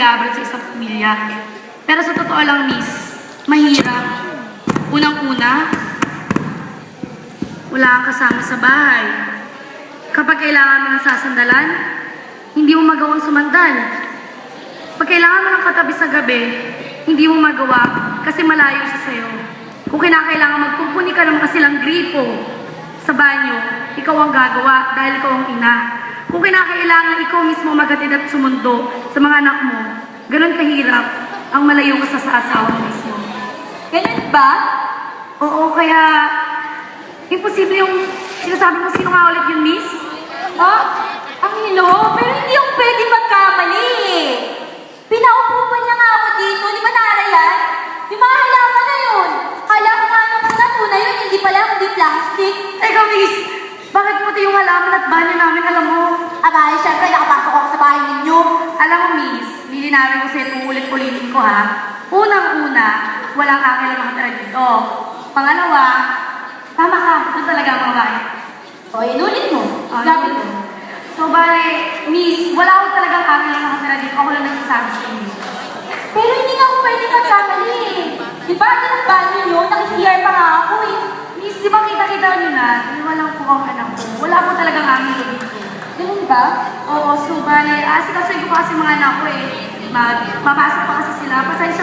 nag-aabroad sa isang pamilya. Pero sa totoo lang, miss, mahirap. Unang-una, wala kang kasama sa bahay. Kapag kailangan mo ng sasandalan, hindi mo magawang sumandal. Pag kailangan mo ng katabi sa gabi, hindi mo magawa kasi malayo siya sa'yo. Kung kinakailangan magpupuni ka ng makasilang gripo sa banyo, ikaw ang gagawa dahil ikaw ang ina. Kung kinakailangan ikaw mismo maghatid at sumundo sa mga anak mo, ganun kahirap ang malayo ka sa asawa mismo. Ganun ba? Oo, kaya imposible yung sinasabi mo sino nga ulit yun, miss? Oh, ang hino, pero hindi ako pwede magkamali eh. Pinaupo pa niya nga ako dito, di ba Nara yan? Yung mga halaman na yun. Kala ko nga nung una tunay yun, hindi pala kundi plastic. Teka, miss, bakit puti yung halaman at banyo namin, alam mo? Abay, syempre nakapasok ako sa bahay ninyo. Alam mo, miss, lilinawin ko sa'yo kung ulit-ulitin ko, ha? Unang-una, walang kakilala nakatira dito. Pangalawa, tama ka, doon talaga ang babae. O, inulit mo. Oh, Sabi yun. mo. So, bale, miss, wala akong talagang kakilala nakatira dito. Ako lang nagsasabi sa inyo. Pero hindi nga ako pwede magkamali eh. Di ba, ng banyo nyo, naki-CR pa nga ako eh. Miss, di ba kita-kita nyo na? Walang po ang anak ko. Wala po talagang kakilala dito. Ganun ba? Oo, so bale, asikasuhin ko pa kasi mga anak ko eh. Mapasok pa kasi sila. Pasensya